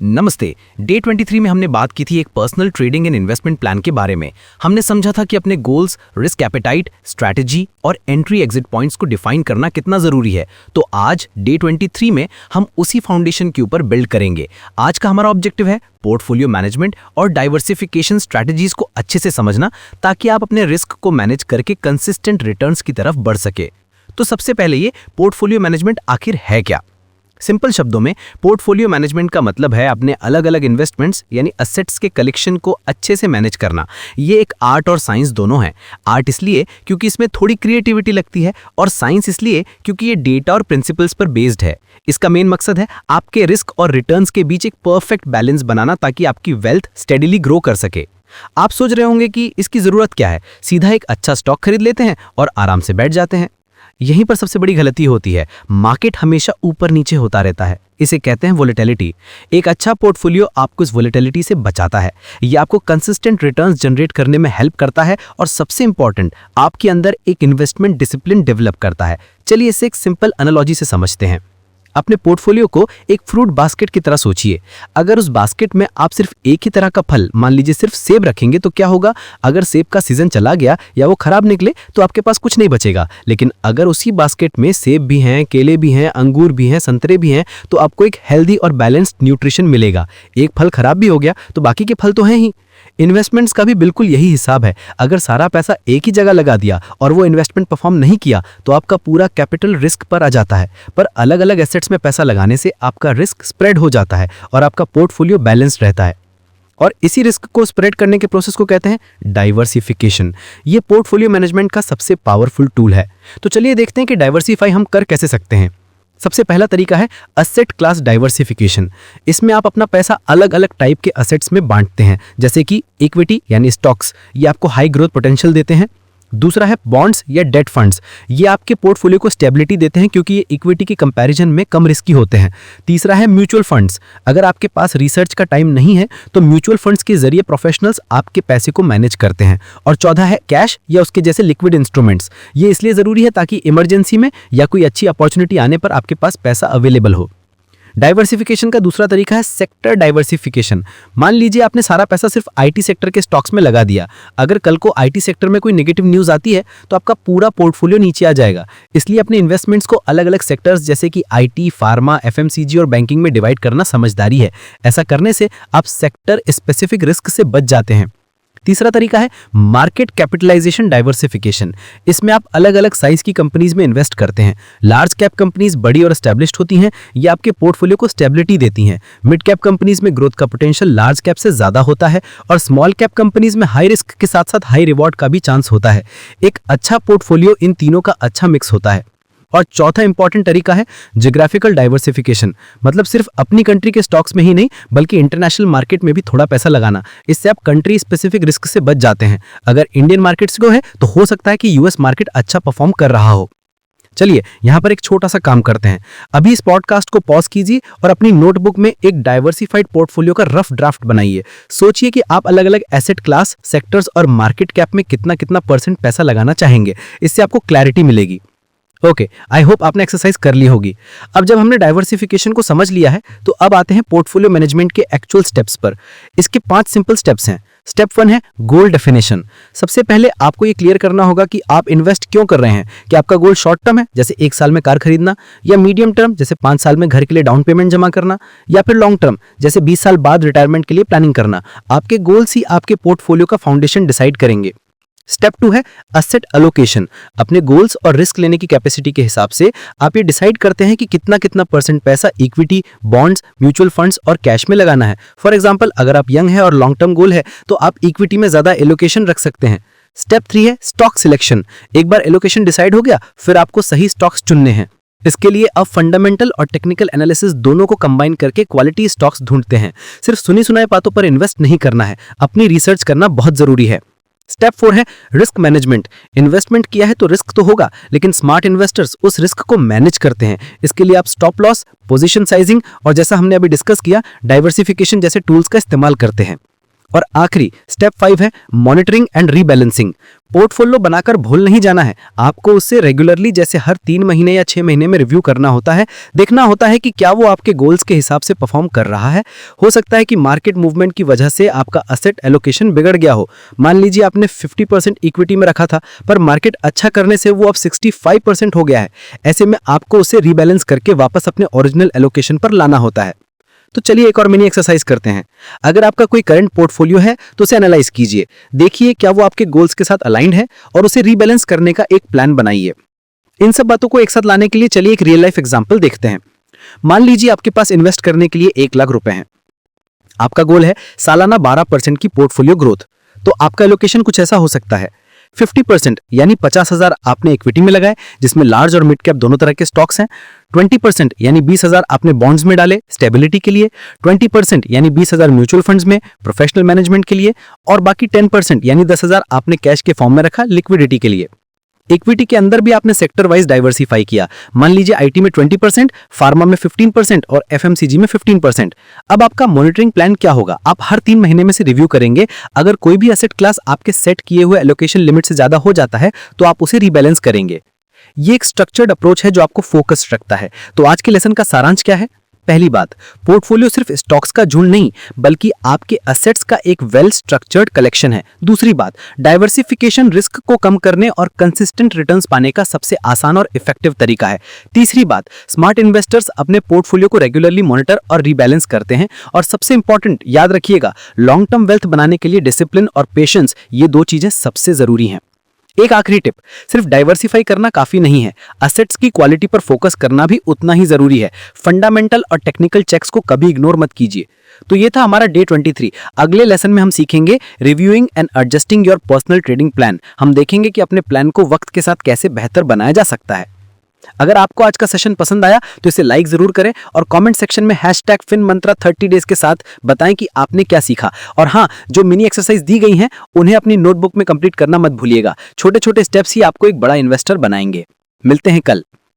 नमस्ते। डे 23 में हमने बात की थी एक personal trading and investment plan के बारे में। हमने समझा था कि अपने गोल्स, रिस्क एपेटाइट, स्ट्रैटेजी और एंट्री एग्जिट पॉइंट्स को डिफाइन करना कितना जरूरी है। तो आज डे 23 में हम उसी फाउंडेशन के ऊपर बिल्ड करेंगे। आज का हमारा ऑब्जेक्टिव है पोर्टफोलियो मैनेजमेंट और डाइवर्सिफिकेशन स्ट्रैटेजीज को अच्छे से समझना, ताकि आप अपने रिस्क को मैनेज करके कंसिस्टेंट रिटर्न्स की तरफ बढ़ सके। तो सबसे पहले ये पोर्टफोलियो मैनेजमेंट आखिर है क्या? सिंपल शब्दों में पोर्टफोलियो मैनेजमेंट का मतलब है अपने अलग अलग इन्वेस्टमेंट्स यानी असेट्स के कलेक्शन को अच्छे से मैनेज करना। ये एक आर्ट और साइंस दोनों है। आर्ट इसलिए क्योंकि इसमें थोड़ी क्रिएटिविटी लगती है, और साइंस इसलिए क्योंकि ये डेटा और प्रिंसिपल्स पर बेस्ड है। इसका मेन मकसद है आपके रिस्क और रिटर्न्स के बीच एक परफेक्ट बैलेंस बनाना, ताकि आपकी वेल्थ स्टेडीली ग्रो कर सके। आप सोच रहे होंगे कि इसकी जरूरत क्या है, सीधा एक अच्छा स्टॉक खरीद लेते हैं और आराम से बैठ जाते हैं। यहीं पर सबसे बड़ी गलती होती है। मार्केट हमेशा ऊपर नीचे होता रहता है, इसे कहते हैं वोलेटिलिटी। एक अच्छा पोर्टफोलियो आपको इस वोलेटिलिटी से बचाता है। यह आपको कंसिस्टेंट रिटर्न्स जनरेट करने में हेल्प करता है, और सबसे इंपॉर्टेंट, आपके अंदर एक इन्वेस्टमेंट डिसिप्लिन डेवलप करता है। चलिए इसे एक सिंपल एनालॉजी से समझते हैं। अपने पोर्टफोलियो को एक फ्रूट बास्केट की तरह सोचिए। अगर उस बास्केट में आप सिर्फ एक ही तरह का फल, मान लीजिए सिर्फ सेब रखेंगे, तो क्या होगा? अगर सेब का सीजन चला गया या वो खराब निकले तो आपके पास कुछ नहीं बचेगा। लेकिन अगर उसी बास्केट में सेब भी हैं, केले भी हैं, अंगूर भी हैं, संतरे भी हैं, तो आपको एक हेल्दी और बैलेंस्ड न्यूट्रिशन मिलेगा। एक फल खराब भी हो गया तो बाकी के फल तो हैं ही। इन्वेस्टमेंट्स का भी बिल्कुल यही हिसाब है। अगर सारा पैसा एक ही जगह लगा दिया और वो इन्वेस्टमेंट परफॉर्म नहीं किया, तो आपका पूरा कैपिटल रिस्क पर आ जाता है। पर अलग अलग एसेट्स में पैसा लगाने से आपका रिस्क स्प्रेड हो जाता है और आपका पोर्टफोलियो बैलेंस्ड रहता है। और इसी रिस्क को स्प्रेड करने के प्रोसेस को कहते हैं डाइवर्सिफिकेशन। ये पोर्टफोलियो मैनेजमेंट का सबसे पावरफुल टूल है। तो चलिए देखते हैं कि डाइवर्सिफाई हम कर कैसे सकते हैं। सबसे पहला तरीका है असेट क्लास डाइवर्सिफिकेशन। इसमें आप अपना पैसा अलग अलग टाइप के असेट्स में बांटते हैं, जैसे कि इक्विटी यानी स्टॉक्स, ये आपको हाई ग्रोथ पोटेंशियल देते हैं। दूसरा है बॉन्ड्स या डेट फंड्स, ये आपके पोर्टफोलियो को स्टेबिलिटी देते हैं, क्योंकि ये इक्विटी के कंपैरिजन में कम रिस्की होते हैं। तीसरा है म्यूचुअल फंड्स। अगर आपके पास रिसर्च का टाइम नहीं है तो म्यूचुअल फंड्स के जरिए प्रोफेशनल्स आपके पैसे को मैनेज करते हैं। और चौथा है कैश या उसके जैसे लिक्विड इंस्ट्रूमेंट्स। ये इसलिए जरूरी है ताकि इमरजेंसी में या कोई अच्छी अपॉर्चुनिटी आने पर आपके पास पैसा अवेलेबल हो। डाइवर्सिफिकेशन का दूसरा तरीका है सेक्टर डाइवर्सिफिकेशन। मान लीजिए आपने सारा पैसा सिर्फ आईटी सेक्टर के स्टॉक्स में लगा दिया। अगर कल को आईटी सेक्टर में कोई नेगेटिव न्यूज़ आती है तो आपका पूरा पोर्टफोलियो नीचे आ जाएगा। इसलिए अपने इन्वेस्टमेंट्स को अलग अलग सेक्टर्स जैसे कि आईटी, फार्मा, एफएमसीजी और बैंकिंग में डिवाइड करना समझदारी है। ऐसा करने से आप सेक्टर स्पेसिफिक रिस्क से बच जाते हैं। तीसरा तरीका है मार्केट कैपिटलाइजेशन डाइवर्सिफिकेशन। इसमें आप अलग अलग साइज की कंपनीज में इन्वेस्ट करते हैं। लार्ज कैप कंपनीज बड़ी और एस्टैब्लिश्ड होती हैं, ये आपके पोर्टफोलियो को स्टेबिलिटी देती हैं। मिड कैप कंपनीज में ग्रोथ का पोटेंशियल लार्ज कैप से ज्यादा होता है, और स्मॉल कैप कंपनीज में हाई रिस्क के साथ साथ हाई रिवॉर्ड का भी चांस होता है। एक अच्छा पोर्टफोलियो इन तीनों का अच्छा मिक्स होता है। और चौथा इंपॉर्टेंट तरीका है ज्योग्राफिकल डाइवर्सिफिकेशन। मतलब सिर्फ अपनी कंट्री के स्टॉक्स में ही नहीं, बल्कि इंटरनेशनल मार्केट में भी थोड़ा पैसा लगाना। इससे आप कंट्री स्पेसिफिक रिस्क से बच जाते हैं। अगर इंडियन मार्केट्स को है तो हो सकता है कि यूएस मार्केट अच्छा परफॉर्म कर रहा हो। चलिए यहाँ पर एक छोटा सा काम करते हैं। अभी इस पॉडकास्ट को पॉज कीजिए और अपनी नोटबुक में एक डाइवर्सिफाइड पोर्टफोलियो का रफ ड्राफ्ट बनाइए। सोचिए कि आप अलग अलग एसेट क्लास, सेक्टर्स और मार्केट कैप में कितना कितना % पैसा लगाना चाहेंगे। इससे आपको क्लैरिटी मिलेगी। ओके, आई होप आपने एक्सरसाइज कर ली होगी। अब जब हमने डाइवर्सिफिकेशन को समझ लिया है, तो अब आते हैं पोर्टफोलियो मैनेजमेंट के एक्चुअल स्टेप्स पर। इसके 5 सिंपल स्टेप्स हैं। स्टेप 1 है गोल डेफिनेशन। सबसे पहले आपको ये क्लियर करना होगा कि आप इन्वेस्ट क्यों कर रहे हैं। कि आपका गोल शॉर्ट टर्म है, जैसे 1 साल में कार खरीदना, या मीडियम टर्म, जैसे 5 साल में घर के लिए डाउन पेमेंट जमा करना, या फिर लॉन्ग टर्म, जैसे 20 साल बाद रिटायरमेंट के लिए प्लानिंग करना। आपके गोल्स ही आपके पोर्टफोलियो का फाउंडेशन डिसाइड करेंगे। स्टेप 2 है असेट एलोकेशन। अपने गोल्स और रिस्क लेने की कैपेसिटी के हिसाब से आप ये डिसाइड करते हैं कि कितना कितना % पैसा इक्विटी, बॉन्ड्स, म्यूचुअल फंड्स और कैश में लगाना है। फॉर एग्जांपल, अगर आप यंग है और लॉन्ग टर्म गोल है तो आप इक्विटी में ज्यादा एलोकेशन रख सकते हैं। स्टेप 3 है स्टॉक सिलेक्शन। एक बार एलोकेशन डिसाइड हो गया, फिर आपको सही स्टॉक्स चुनने हैं। इसके लिए आप फंडामेंटल और टेक्निकल एनालिसिस दोनों को कंबाइन करके क्वालिटी स्टॉक्स ढूंढते हैं। सिर्फ सुनी सुनाई बातों पर इन्वेस्ट नहीं करना है, अपनी रिसर्च करना बहुत जरूरी है। स्टेप 4 है रिस्क मैनेजमेंट। इन्वेस्टमेंट किया है तो रिस्क तो होगा, लेकिन स्मार्ट इन्वेस्टर्स उस रिस्क को मैनेज करते हैं। इसके लिए आप स्टॉप लॉस, पोजीशन साइजिंग और जैसा हमने अभी डिस्कस किया डाइवर्सिफिकेशन जैसे टूल्स का इस्तेमाल करते हैं। और आखिरी स्टेप 5 है मॉनिटरिंग एंड रीबैलेंसिंग। पोर्टफोलियो बनाकर भूल नहीं जाना है, आपको उससे रेगुलरली जैसे हर 3 महीने या 6 महीने में रिव्यू करना होता है। देखना होता है कि क्या वो आपके गोल्स के हिसाब से परफॉर्म कर रहा है। हो सकता है कि मार्केट मूवमेंट की वजह से आपका असेट एलोकेशन बिगड़ गया हो। मान लीजिए आपने 50% इक्विटी में रखा था, पर मार्केट अच्छा करने से वो अब 65% हो गया है। ऐसे में आपको उसे रीबैलेंस करके वापस अपने ओरिजिनल एलोकेशन पर लाना होता है। तो चलिए एक और मिनी एक्सरसाइज करते हैं। अगर आपका कोई करंट पोर्टफोलियो है तो उसे एनालाइज कीजिए, देखिए क्या वो आपके गोल्स के साथ अलाइंड है और उसे रीबैलेंस करने का एक प्लान बनाइए। इन सब बातों को एक साथ लाने के लिए चलिए एक रियल लाइफ एग्जांपल देखते हैं। मान लीजिए आपके पास इन्वेस्ट करने के लिए 1 लाख रुपए हैं। आपका गोल है सालाना 12% की पोर्टफोलियो ग्रोथ। तो आपका एलोकेशन कुछ ऐसा हो सकता है, 50% यानी 50,000 आपने इक्विटी में लगाए जिसमें लार्ज और मिड कैप दोनों तरह के स्टॉक्स हैं। 20% यानी 20,000 आपने बॉन्ड्स में डाले स्टेबिलिटी के लिए। 20% यानी 20,000 म्यूचुअल फंड्स में प्रोफेशनल मैनेजमेंट के लिए। और बाकी 10% यानी 10,000 आपने कैश के फॉर्म में रखा लिक्विडिटी के लिए। इक्विटी के अंदर भी आपने सेक्टर वाइज डाइवर्सिफाई किया। मान लीजिए आईटी में 20%, फार्मा में 15% और एफएमसीजी में 15%। अब आपका मॉनिटरिंग प्लान क्या होगा? आप हर 3 महीने में से रिव्यू करेंगे। अगर कोई भी एसेट क्लास आपके सेट किए हुए एलोकेशन लिमिट से ज्यादा हो जाता है तो आप उसे रीबैलेंस करेंगे। ये एक स्ट्रक्चर्ड अप्रोच है जो आपको फोकस रखता है। तो आज के लेसन का सारांश क्या है? पहली बात, पोर्टफोलियो सिर्फ स्टॉक्स का झुंड नहीं बल्कि आपके असेट्स का एक वेल स्ट्रक्चर्ड कलेक्शन है। दूसरी बात, डाइवर्सिफिकेशन रिस्क को कम करने और कंसिस्टेंट रिटर्न्स पाने का सबसे आसान और इफेक्टिव तरीका है। तीसरी बात, स्मार्ट इन्वेस्टर्स अपने पोर्टफोलियो को रेगुलरली मॉनिटर और रीबैलेंस करते हैं। और सबसे इंपॉर्टेंट याद रखिएगा, लॉन्ग टर्म वेल्थ बनाने के लिए डिसिप्लिन और पेशेंस, ये 2 चीजें सबसे जरूरी हैं। एक आखिरी टिप, सिर्फ डाइवर्सिफाई करना काफी नहीं है, असेट्स की क्वालिटी पर फोकस करना भी उतना ही जरूरी है। फंडामेंटल और टेक्निकल चेक्स को कभी इग्नोर मत कीजिए। तो ये था हमारा डे 23। अगले लेसन में हम सीखेंगे reviewing and adjusting your personal trading plan. हम देखेंगे कि अपने प्लान को वक्त के साथ कैसे बेहतर बनाया जा सकता है। अगर आपको आज का सेशन पसंद आया तो इसे लाइक जरूर करें और कमेंट सेक्शन में #FinMantra 30 डेज के साथ बताएं कि आपने क्या सीखा। और हाँ, जो मिनी एक्सरसाइज दी गई हैं उन्हें अपनी नोटबुक में कंप्लीट करना मत भूलिएगा। छोटे छोटे स्टेप्स ही आपको एक बड़ा इन्वेस्टर बनाएंगे। मिलते हैं कल।